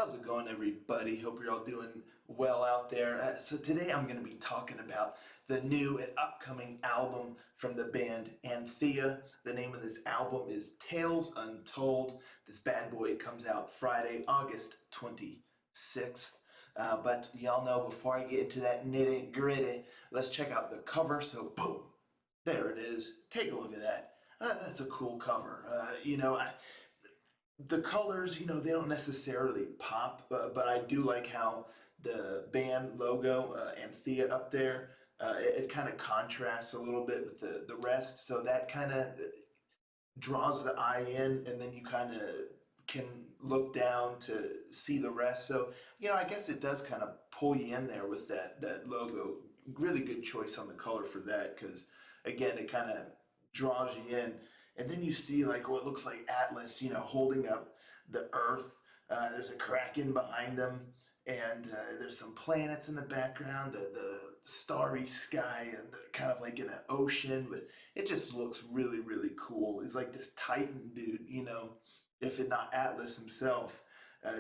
How's it going, everybody? Hope you're all doing well out there. So today I'm going to be talking about the new and upcoming album from the band Anthea. The name of this album is Tales Untold. This bad boy comes out Friday, August 26th. But y'all know, before I get into that nitty gritty, let's check out the cover. So boom, there it is. Take a look at that. That's a cool cover. The colors, they don't necessarily pop, but I do like how the band logo, Anthea up there, it kind of contrasts a little bit with the rest. So that kind of draws the eye in, and then you kind of can look down to see the rest. So, I guess it does kind of pull you in there with that logo. Really good choice on the color for that, because again, it kind of draws you in. And then you see like what looks like Atlas, holding up the Earth. There's a Kraken behind them, and there's some planets in the background, the starry sky, and kind of like in an ocean. But it just looks really, really cool. He's like this Titan dude, if it not Atlas himself,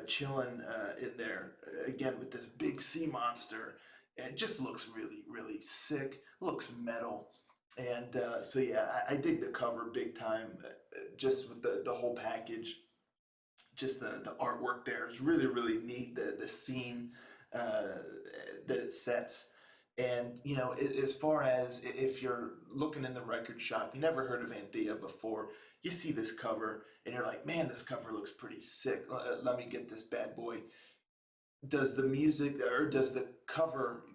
chilling in there again with this big sea monster. It just looks really, really sick. Looks metal. And so yeah, I dig the cover big time. Just with the whole package, just the artwork there is really, really neat. The scene that it sets, and as far as if you're looking in the record shop, you never heard of Anthea before, you see this cover and you're like, man, this cover looks pretty sick. Let me get this bad boy. Does the music or does the cover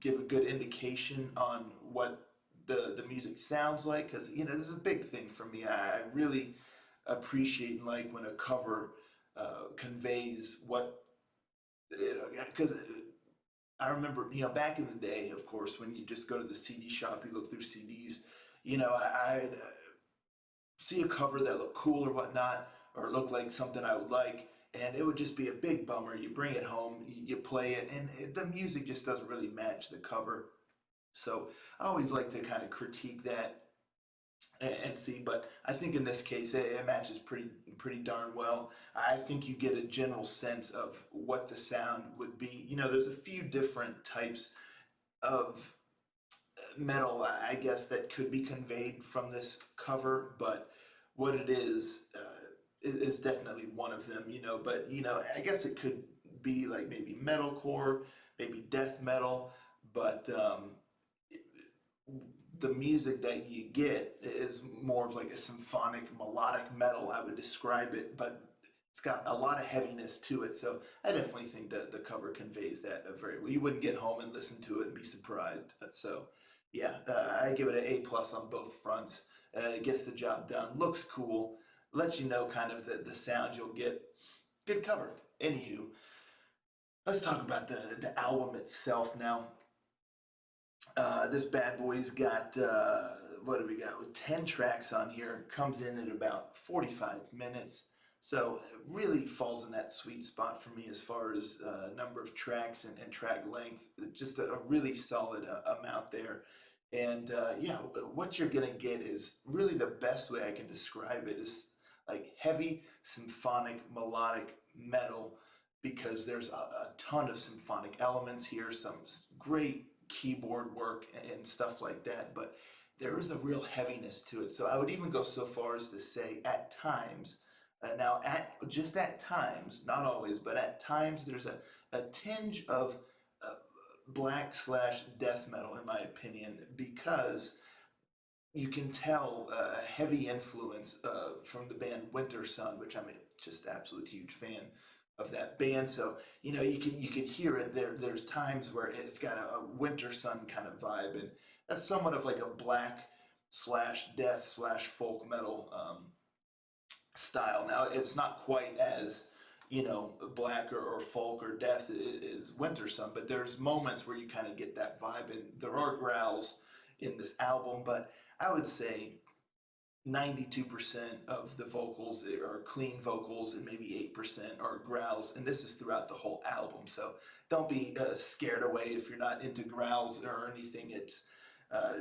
give a good indication on what the music sounds like? Because this is a big thing for me. I really appreciate and like when a cover conveys what, because I remember, back in the day, of course, when you just go to the CD shop, you look through CDs, I'd see a cover that looked cool or whatnot, or it looked like something I would like, and it would just be a big bummer. You bring it home, you play it, and the music just doesn't really match the cover. So I always like to kind of critique that and see, but I think in this case it matches pretty darn well. I think you get a general sense of what the sound would be. There's a few different types of metal, I guess, that could be conveyed from this cover, but what it is definitely one of them. But I guess it could be like maybe metalcore, maybe death metal, but the music that you get is more of like a symphonic melodic metal, I would describe it, but it's got a lot of heaviness to it. So I definitely think that the cover conveys that very well. You wouldn't get home and listen to it and be surprised. So yeah, I give it an A+ on both fronts. It gets the job done, looks cool, lets you know kind of the sound you'll get. Good cover. Anywho, let's talk about the album itself now. This bad boy's got, what do we got? With 10 tracks on here, comes in at about 45 minutes. So it really falls in that sweet spot for me as far as number of tracks and track length. Just a really solid amount there. And yeah, what you're going to get is really the best way I can describe it is like heavy symphonic melodic metal, because there's a ton of symphonic elements here, some great keyboard work and stuff like that, but there is a real heaviness to it. So I would even go so far as to say at times, now at times, not always, but at times there's a tinge of black/death metal, in my opinion, because you can tell a heavy influence from the band Winter Sun, which I'm just absolute huge fan of that band. So you can hear it there. There's times where it's got a Winter Sun kind of vibe, and that's somewhat of like a black/death/folk metal style. Now it's not quite as black or folk or death is Winter Sun, but there's moments where you kind of get that vibe, and there are growls in this album, but I would say 92% of the vocals are clean vocals and maybe 8% are growls, and this is throughout the whole album. So don't be scared away if you're not into growls or anything. It's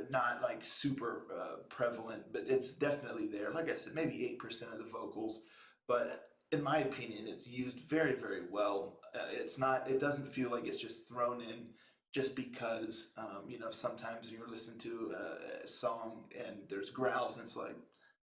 not like super prevalent, but it's definitely there. Like I said, maybe 8% of the vocals, but in my opinion, it's used very, very well. It's not, it doesn't feel like it's just thrown in just because, sometimes you're listening to a song and there's growls and it's like,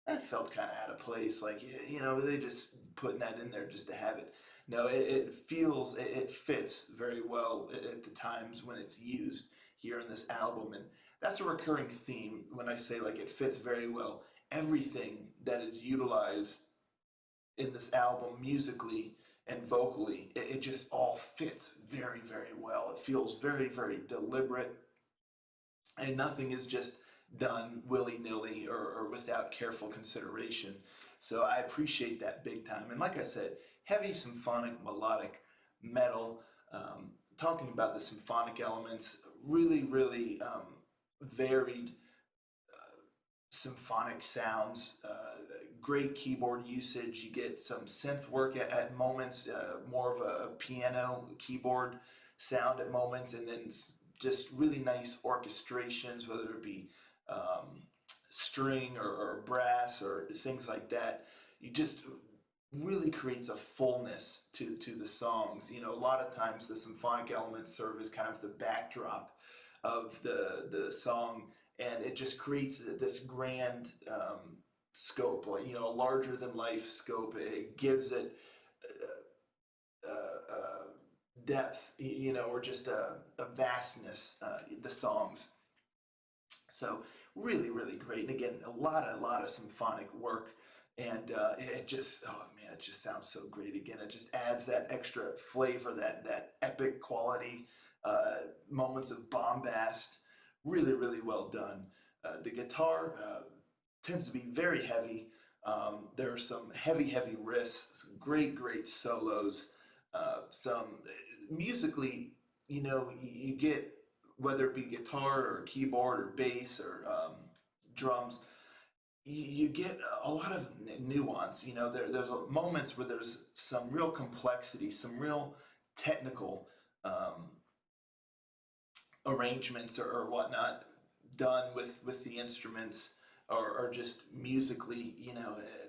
that felt kind of out of place. Like, they just putting that in there just to have it. No, it feels, it fits very well at the times when it's used here in this album. And that's a recurring theme when I say like it fits very well. Everything that is utilized in this album musically and vocally, it just all fits very, very well. It feels very, very deliberate, and nothing is just done willy-nilly or without careful consideration. So I appreciate that big time. And like I said, heavy symphonic melodic metal, talking about the symphonic elements, really, really varied symphonic sounds, great keyboard usage. You get some synth work at moments, more of a piano keyboard sound at moments, and then just really nice orchestrations, whether it be um, string or brass or things like that. You just really creates a fullness to the songs. A lot of times the symphonic elements serve as kind of the backdrop of the song, and it just creates this grand scope, like a larger than life scope. It gives it depth, or just a vastness. The songs, so really, really great. And again, a lot of symphonic work, and it just, oh man, it just sounds so great. Again, it just adds that extra flavor, that epic quality, moments of bombast. Really, really well done. The guitar tends to be very heavy. There are some heavy, heavy riffs, some great, great solos. Some musically, you get, whether it be guitar or keyboard or bass or drums, you get a lot of nuance. There's moments where there's some real complexity, some real technical arrangements or whatnot done with the instruments, or just musically.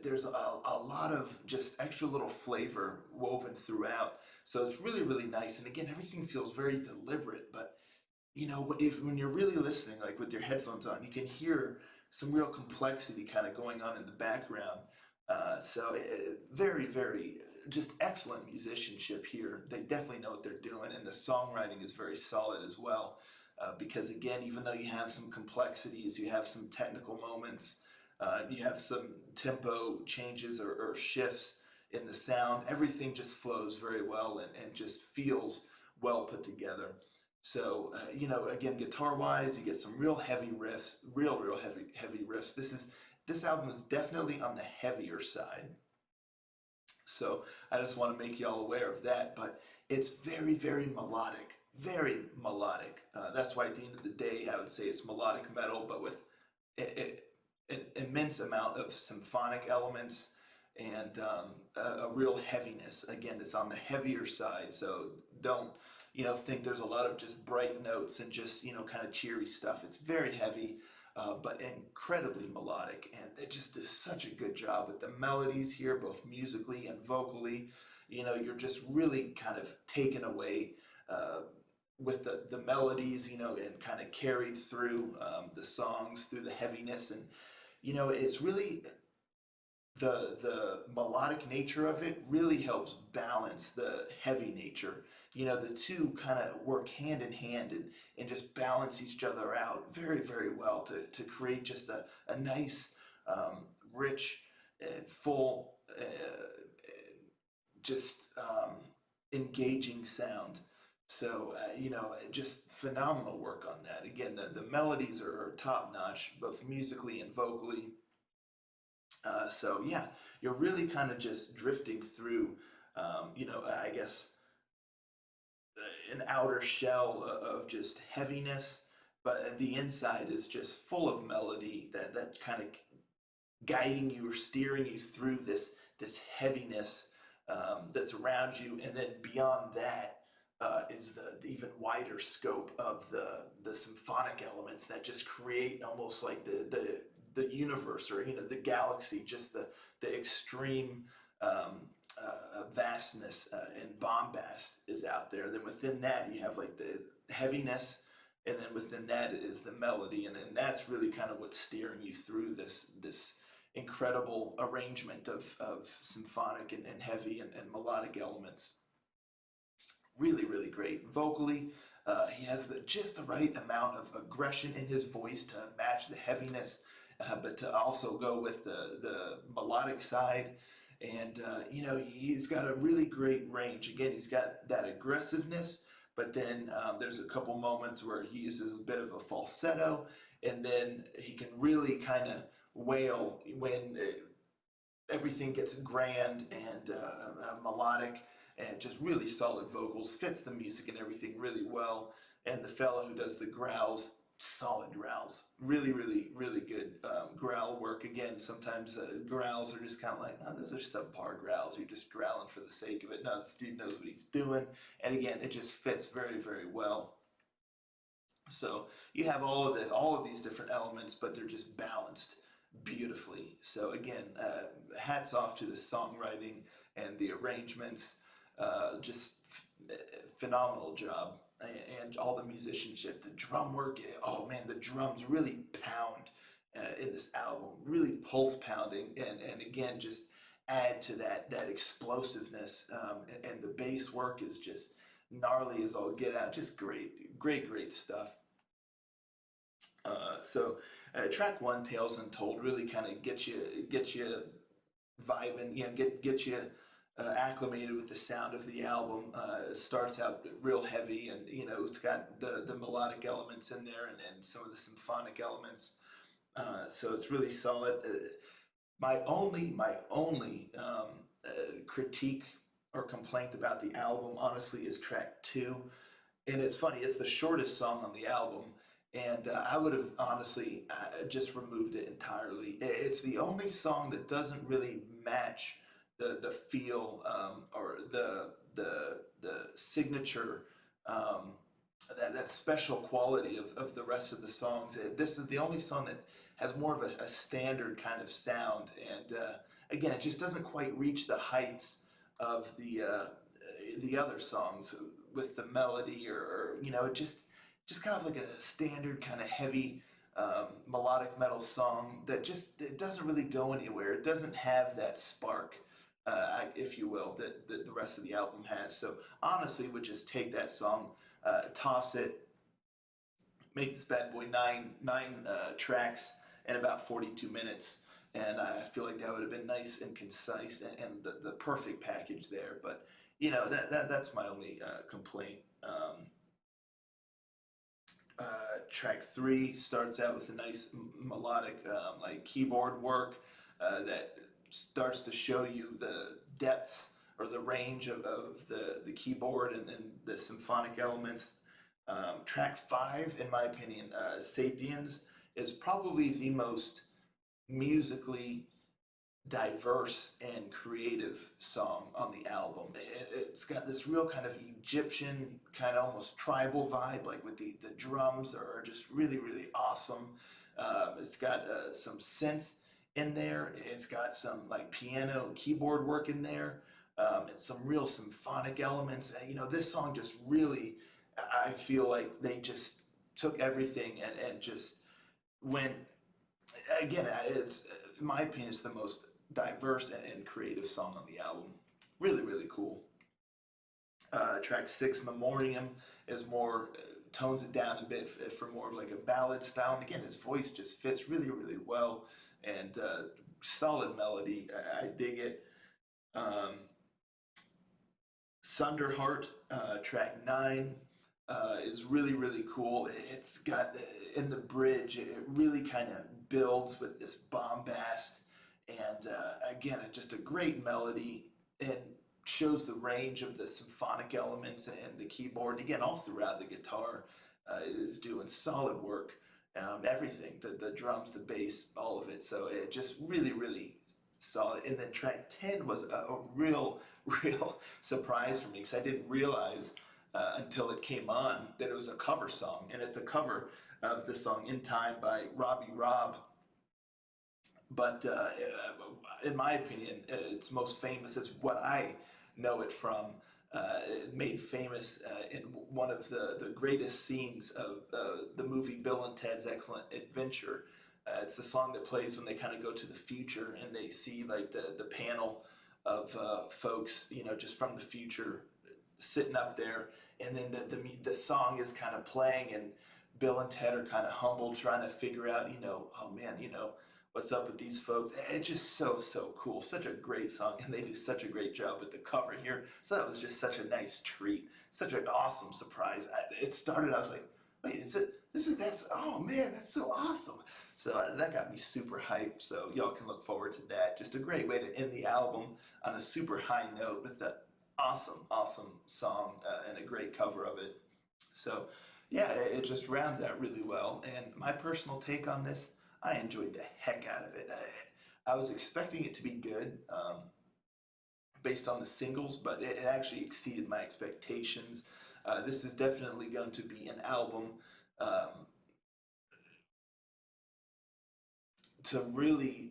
There's a lot of just extra little flavor woven throughout, so it's really, really nice. And again, everything feels very deliberate, but if when you're really listening, like with your headphones on, you can hear some real complexity kind of going on in the background. So very, very just excellent musicianship here. They definitely know what they're doing, and the songwriting is very solid as well. Because again, even though you have some complexities, you have some technical moments, you have some tempo changes or shifts in the sound, everything just flows very well and just feels well put together. So, again, guitar wise, you get some real heavy riffs, real heavy, heavy riffs. This album is definitely on the heavier side. So I just want to make y'all aware of that, but it's very, very melodic, very melodic. That's why at the end of the day, I would say it's melodic metal, but with an immense amount of symphonic elements and a real heaviness. Again, it's on the heavier side, so don't think there's a lot of just bright notes and just kind of cheery stuff. It's very heavy, but incredibly melodic, and it just does such a good job with the melodies here, both musically and vocally. You're just really kind of taken away with the melodies, and kind of carried through the songs, through the heaviness. And it's really the melodic nature of it really helps balance the heavy nature. The two kind of work hand in hand and just balance each other out very, very well to create just a nice, rich, and full, just engaging sound. So, just phenomenal work on that. Again, the melodies are top notch, both musically and vocally. So yeah, you're really kind of just drifting through, I guess, an outer shell of just heaviness, but the inside is just full of melody that kind of guiding you or steering you through this heaviness that's around you, and then beyond that is the even wider scope of the symphonic elements that just create almost like the universe, or the galaxy, just the extreme vastness and bombast is out there. Then within that, you have like the heaviness, and then within that is the melody, and then that's really kind of what's steering you through this incredible arrangement of symphonic and heavy and melodic elements. Really, really great vocally. He has just the right amount of aggression in his voice to match the heaviness, but to also go with the melodic side. And he's got a really great range. Again, he's got that aggressiveness, but then there's a couple moments where he uses a bit of a falsetto, and then he can really kind of wail when everything gets grand and melodic, and just really solid vocals, fits the music and everything really well. And the fellow who does the growls, solid growls, really, really, really good growl work. Again, sometimes growls are just kind of like, oh, those are subpar growls. You're just growling for the sake of it. No, this dude knows what he's doing. And again, it just fits very, very well. So you have all of these different elements, but they're just balanced beautifully. So again, hats off to the songwriting and the arrangements. Just phenomenal job, and all the musicianship, the drum work. Oh man, the drums really pound in this album, really pulse pounding, and again just add to that explosiveness. And the bass work is just gnarly as all get out. Just great, great, great stuff. Track one, Tales Untold, really kind of gets you vibing, get you acclimated with the sound of the album. It starts out real heavy, and it's got the melodic elements in there, and some of the symphonic elements. So it's really solid. My only critique or complaint about the album, honestly, is track two. And it's funny, it's the shortest song on the album, and I would have honestly just removed it entirely. It's the only song that doesn't really match the feel, or the signature, um, that special quality of the rest of the songs. This is the only song that has more of a standard kind of sound, and again, it just doesn't quite reach the heights of the other songs with the melody, or just kind of like a standard kind of heavy melodic metal song that just it doesn't really go anywhere. It doesn't have that spark, if you will, that the rest of the album has. So honestly, would just take that song, toss it, make this bad boy nine tracks in about 42 minutes. And I feel like that would have been nice and concise, and the perfect package there. But that's my only complaint. Track three starts out with a nice melodic, like keyboard work that starts to show you the depths or the range of the keyboard and then the symphonic elements. Track five, in my opinion, Sapiens, is probably the most musically diverse and creative song on the album. It's got this real kind of Egyptian, kind of almost tribal vibe, like with the drums are just really, really awesome. It's got some synth in there. It's got some like piano and keyboard work in there, and some real symphonic elements. This song just really, I feel like they just took everything and just went, again, it's, in my opinion, it's the most diverse and creative song on the album. Really, really cool. Track six, Memoriam, is more, tones it down a bit for more of like a ballad style. And again, his voice just fits really, really well, and solid melody. I dig it. Um, Sunder Heart, track nine, is really, really cool. It's got, in the bridge, it really kind of builds with this bombast, and again, just a great melody, and shows the range of the symphonic elements and the keyboard. Again, all throughout, the guitar is doing solid work. Everything, the drums, the bass, all of it. So it just really, really solid. And then track 10 was a real, real surprise for me, because I didn't realize until it came on that it was a cover song. And it's a cover of the song In Time by Robbi, but in my opinion, it's most famous. It's what I know it from. Made famous in one of the greatest scenes of the movie Bill and Ted's Excellent Adventure. It's the song that plays when they kind of go to the future and they see like the panel of folks, just from the future sitting up there, and then the song is kind of playing, and Bill and Ted are kind of humbled, trying to figure out, oh man, what's up with these folks. It's just so cool, such a great song, and they do such a great job with the cover here. So that was just such a nice treat, such an awesome surprise. It started, I was like, wait, that's oh man, that's so awesome. So that got me super hyped. So y'all can look forward to that. Just a great way to end the album on a super high note with that awesome song and a great cover of it. So yeah, it just rounds out really well. And my personal take on this, I enjoyed the heck out of it. I was expecting it to be good based on the singles, but it actually exceeded my expectations. This is definitely going to be an album um, to really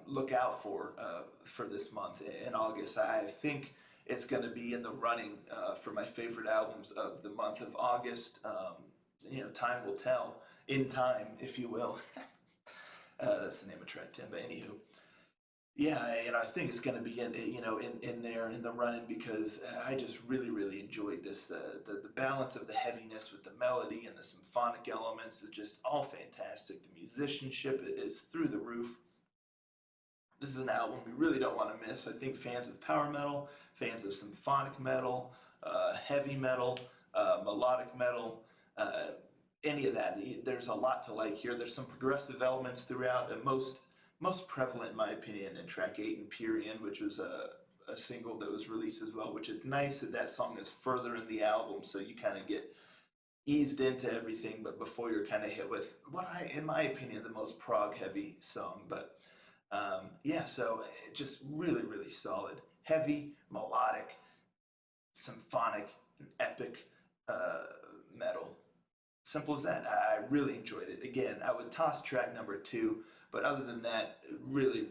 look out for this month in August. I think it's going to be in the running for my favorite albums of the month of August. Time will tell. In time, if you will. That's the name of track 10. But anywho, yeah, and I think it's going to be in there in the running because I just really enjoyed this. The balance of the heaviness with the melody and the symphonic elements is just all fantastic. The musicianship is through the roof. This is an album you really don't want to miss. I think fans of power metal, fans of symphonic metal, heavy metal, melodic metal, any of that, there's a lot to like here. There's some progressive elements throughout, and most prevalent, in my opinion, in track 8, Empyrean, which was a single that was released as well, which is nice that song is further in the album, so you kind of get eased into everything, but before you're kind of hit with in my opinion, the most prog heavy song. But yeah, so just really solid, heavy, melodic, symphonic, and epic metal. Simple as that. I really enjoyed it. Again, I would toss track number 2, but other than that, really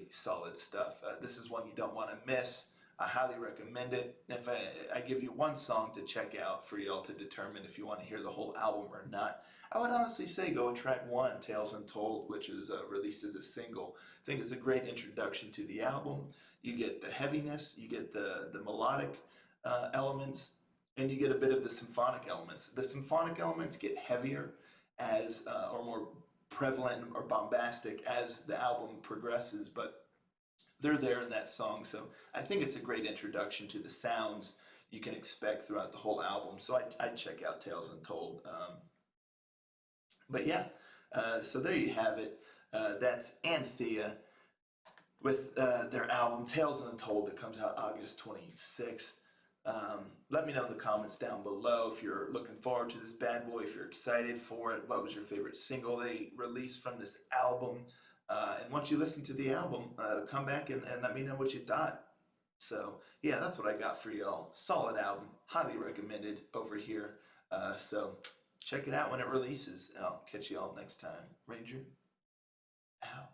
solid stuff. This is one you don't want to miss. I highly recommend it. If I give you one song to check out for y'all to determine if you want to hear the whole album or not, I would honestly say go with track 1, Tales Untold, which was released as a single. I think it's a great introduction to the album. You get the heaviness, you get the melodic elements, and you get a bit of the symphonic elements. The symphonic elements get heavier or more prevalent or bombastic as the album progresses, but they're there in that song. So I think it's a great introduction to the sounds you can expect throughout the whole album. So I'd check out Tales Untold. But yeah, so there you have it. That's Anthea with their album Tales Untold that comes out August 26th. Let me know in the comments down below if you're looking forward to this bad boy, if you're excited for it, what was your favorite single they released from this album. And once you listen to the album, come back and let me know what you thought. So yeah, that's what I got for y'all. Solid album, highly recommended over here. So check it out when it releases. I'll catch y'all next time. Ranger, out.